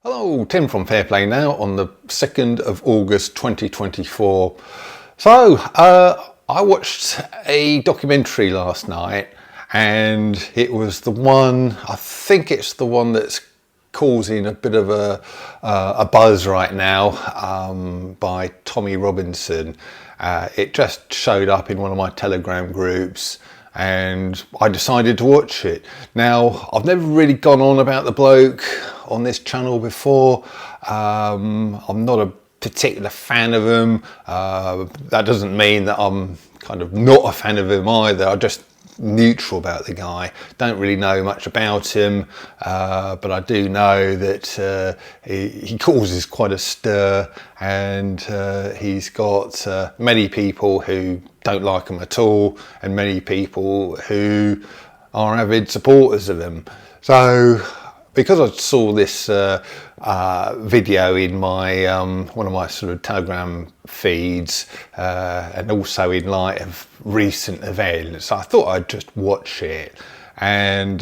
Hello, Tim from Fair Play Now on the 2nd of August 2024. So, I watched a documentary last night and it was the one, I think it's the one that's causing a bit of a buzz right now, by Tommy Robinson. It just showed up in one of my Telegram groups and I decided to watch it. Now, I've never really gone on about the bloke on this channel before. I'm not a particular fan of him. That doesn't mean that I'm kind of not a fan of him either. I'm just neutral about the guy. Don't really know much about him, but I do know that he causes quite a stir, and he's got many people who don't like him at all, and many people who are avid supporters of him. So, because I saw this video in my one of my sort of Telegram feeds, and also in light of recent events, I thought I'd just watch it. And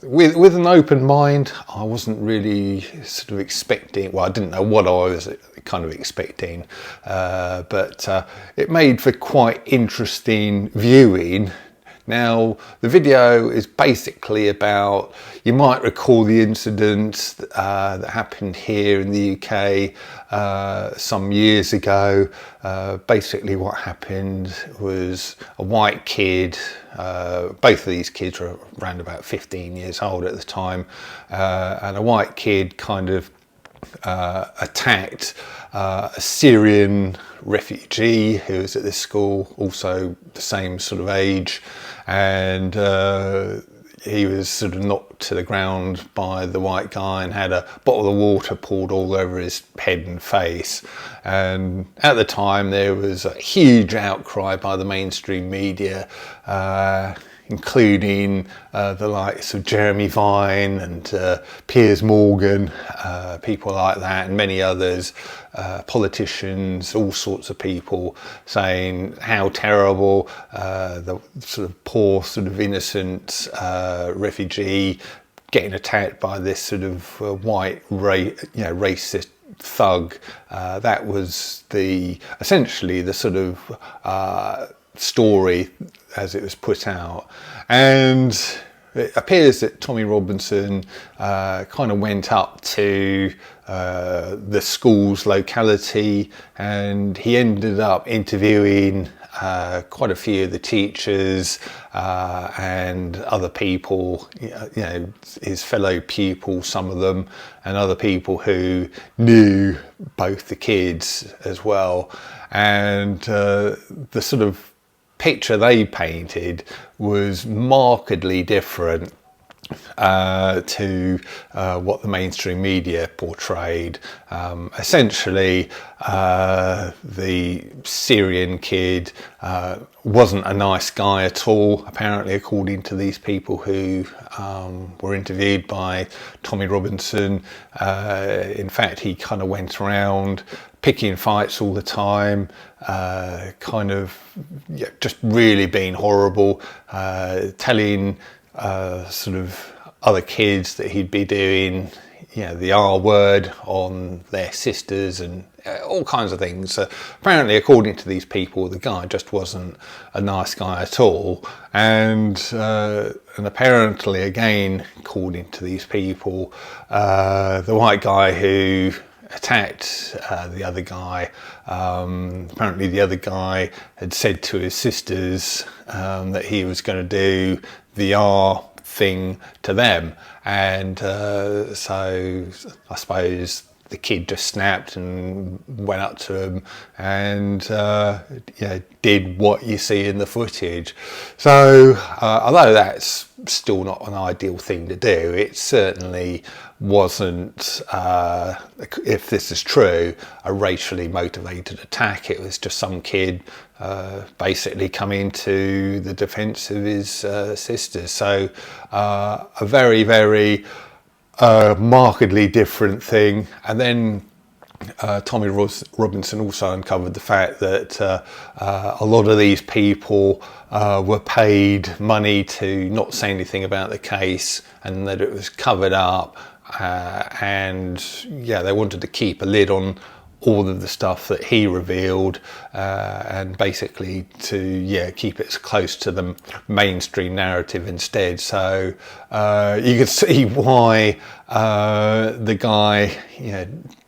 with an open mind, I wasn't really sort of expecting, well, I didn't know what I was kind of expecting, but it made for quite interesting viewing. Now, the video is basically about, you might recall the incident that happened here in the UK some years ago. Basically what happened was a white kid, both of these kids were around about 15 years old at the time, and a white kid kind of attacked a Syrian refugee who was at this school, also the same sort of age, and he was sort of knocked to the ground by the white guy and had a bottle of water poured all over his head and face. And at the time there was a huge outcry by the mainstream media, including the likes of Jeremy Vine and Piers Morgan, people like that, and many others, politicians, all sorts of people, saying how terrible the sort of poor, sort of innocent refugee getting attacked by this sort of white racist thug. That was essentially the sort of story as it was put out. And it appears that Tommy Robinson kind of went up to the school's locality, and he ended up interviewing quite a few of the teachers and other people, his fellow pupils, some of them, and other people who knew both the kids as well. And the sort of picture they painted was markedly different to what the mainstream media portrayed. Essentially, the Syrian kid wasn't a nice guy at all, apparently, according to these people who were interviewed by Tommy Robinson. In fact, he kind of went around picking fights all the time, just really being horrible, telling sort of other kids that he'd be doing, the R word on their sisters and all kinds of things. Apparently, according to these people, the guy just wasn't a nice guy at all. And apparently, again, according to these people, the white guy who attacked the other guy, apparently the other guy had said to his sisters that he was going to do the R thing to them, and so I suppose the kid just snapped and went up to him and did what you see in the footage. So although that's still not an ideal thing to do, it certainly wasn't, if this is true, a racially motivated attack. It was just some kid basically coming to the defense of his sisters. So a very, very markedly different thing. And then Tommy Robinson also uncovered the fact that a lot of these people were paid money to not say anything about the case, and that it was covered up, and yeah, they wanted to keep a lid on all of the stuff that he revealed, and basically to keep it as close to the mainstream narrative instead. So you could see why the guy,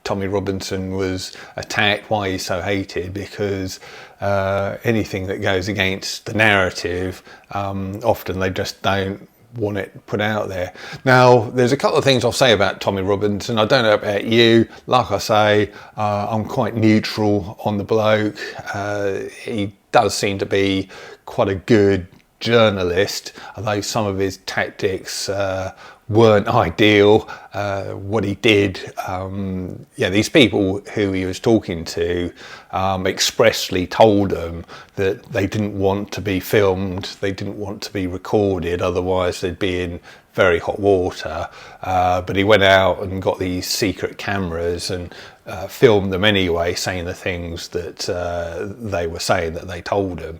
Tommy Robinson, was attacked, why he's so hated, because anything that goes against the narrative, often they just don't want it put out there. Now, there's a couple of things I'll say about Tommy Robinson. I don't know about you. Like I say, I'm quite neutral on the bloke. He does seem to be quite a good journalist, although some of his tactics weren't ideal. What he did, these people who he was talking to expressly told them that they didn't want to be filmed, they didn't want to be recorded, otherwise they'd be in very hot water. But he went out and got these secret cameras and filmed them anyway, saying the things that they were saying that they told him.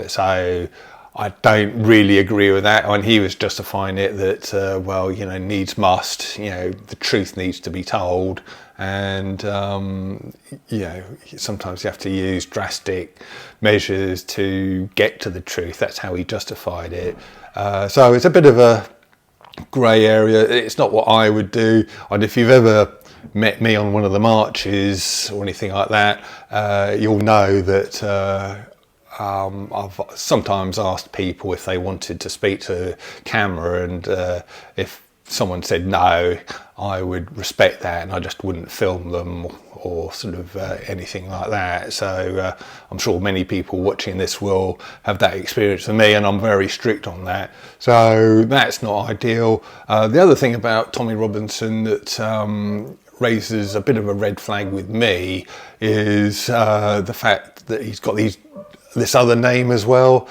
So I don't really agree with that. And he was justifying it that, needs must, the truth needs to be told. And, sometimes you have to use drastic measures to get to the truth. That's how he justified it. So it's a bit of a grey area. It's not what I would do. And if you've ever met me on one of the marches or anything like that, you'll know that I've sometimes asked people if they wanted to speak to camera, and if someone said no, I would respect that and I just wouldn't film them or sort of anything like that. So I'm sure many people watching this will have that experience with me, and I'm very strict on that. So that's not ideal. The other thing about Tommy Robinson that raises a bit of a red flag with me is the fact that he's got this other name as well,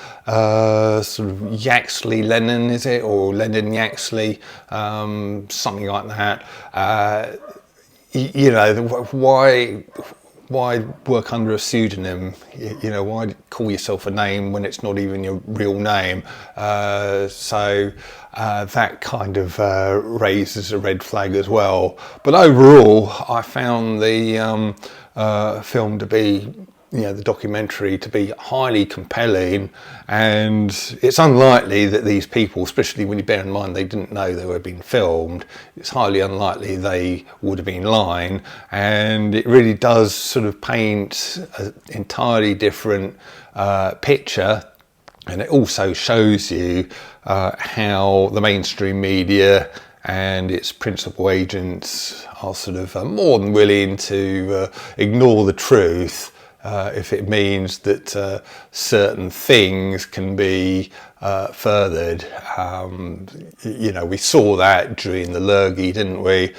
sort of Yaxley Lennon, is it? Or Lennon Yaxley, something like that. Why work under a pseudonym? Why call yourself a name when it's not even your real name? So that kind of raises a red flag as well. But overall, I found the film to be, the documentary to be highly compelling, and it's unlikely that these people, especially when you bear in mind they didn't know they were being filmed, it's highly unlikely they would have been lying, and it really does sort of paint an entirely different picture. And it also shows you how the mainstream media and its principal agents are sort of more than willing to ignore the truth if it means that certain things can be furthered. We saw that during the Lurgi, didn't we?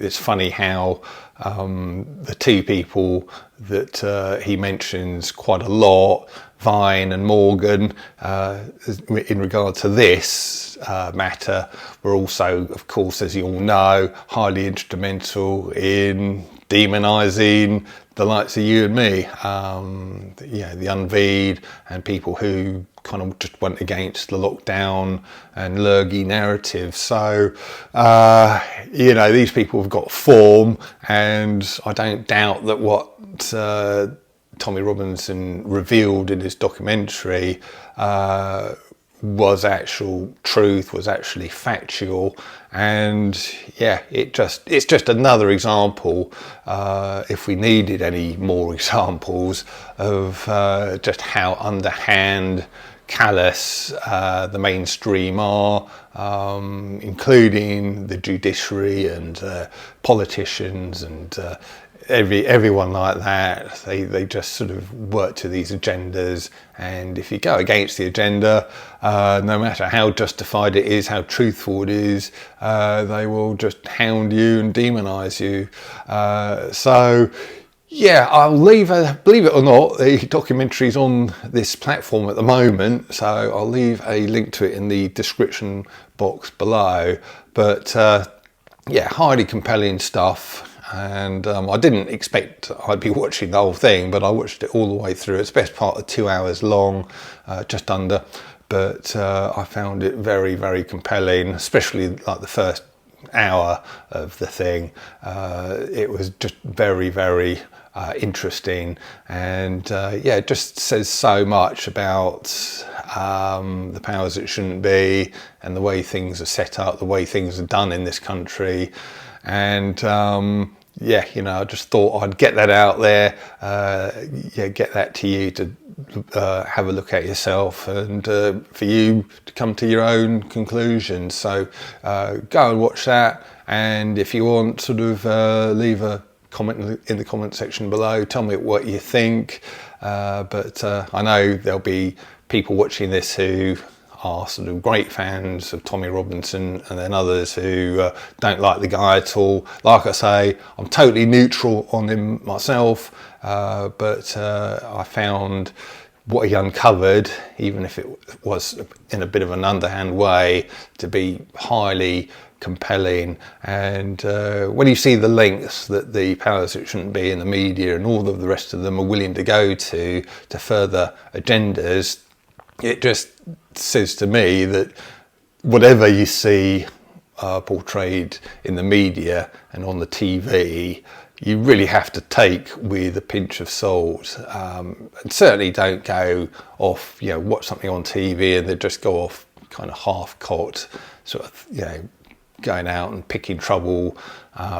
It's funny how the two people that he mentions quite a lot, Vine and Morgan, in regard to this matter, were also, of course, as you all know, highly instrumental in demonising the likes of you and me, the Unveed, and people who kind of just went against the lockdown and Lurgi narrative. So, these people have got form, and I don't doubt that what Tommy Robinson revealed in his documentary was actual truth, was actually factual. And it's just another example, if we needed any more examples, of just how underhand, callous the mainstream are, including the judiciary and politicians and everyone like that. They just sort of work to these agendas, and if you go against the agenda, no matter how justified it is, how truthful it is, they will just hound you and demonise you. I'll believe it or not, the documentary's on this platform at the moment, so I'll leave a link to it in the description box below. But highly compelling stuff. And I didn't expect I'd be watching the whole thing, but I watched it all the way through. It's the best part of 2 hours long, just under. But I found it very, very compelling, especially like the first hour of the thing. It was just very, very interesting, and yeah, it just says so much about the powers that shouldn't be, and the way things are set up, the way things are done in this country. And yeah, you know, I just thought I'd get that out there, yeah, get that to you to have a look at yourself, and for you to come to your own conclusions. So go and watch that, and if you want, sort of leave a comment in the comment section below, tell me what you think. But I know there'll be people watching this who are sort of great fans of Tommy Robinson, and then others who don't like the guy at all. Like I say, I'm totally neutral on him myself, but I found what he uncovered, even if it was in a bit of an underhand way, to be highly compelling. And when you see the lengths that the powers that shouldn't be in the media and all of the rest of them are willing to go to further agendas, it just says to me that whatever you see portrayed in the media and on the TV, you really have to take with a pinch of salt, and certainly don't go off, you know, watch something on TV and then just go off kind of half-cocked, sort of, you know, going out and picking trouble,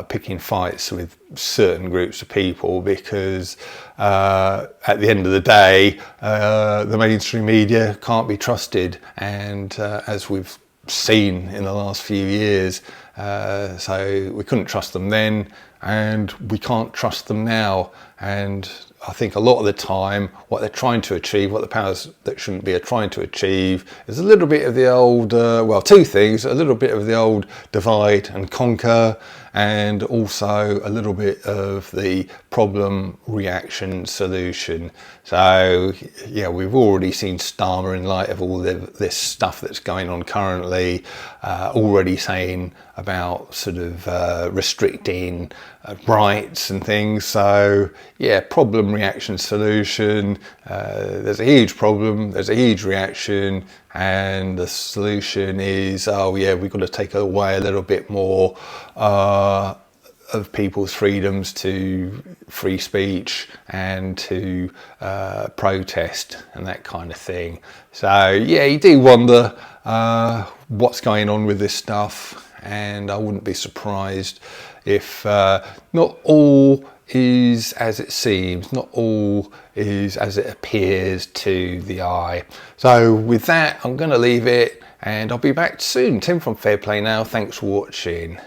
picking fights with certain groups of people, because at the end of the day, the mainstream media can't be trusted, and as we've seen in the last few years, so we couldn't trust them then, and we can't trust them now. And I think a lot of the time what they're trying to achieve, what the powers that shouldn't be are trying to achieve, is a little bit of the old, well, two things: a little bit of the old divide and conquer, and also a little bit of the problem, reaction, solution. So yeah, we've already seen Starmer, in light of all this stuff that's going on currently, already saying about sort of restricting rights and things. So yeah, problem, reaction, solution. There's a huge problem, there's a huge reaction, and the solution is, oh yeah, we've got to take away a little bit more of people's freedoms to free speech and to protest and that kind of thing. So yeah, you do wonder what's going on with this stuff, and I wouldn't be surprised if not all is as it seems, not all is as it appears to the eye. So with that, I'm going to leave it, and I'll be back soon. Tim from Fair Play Now, thanks for watching.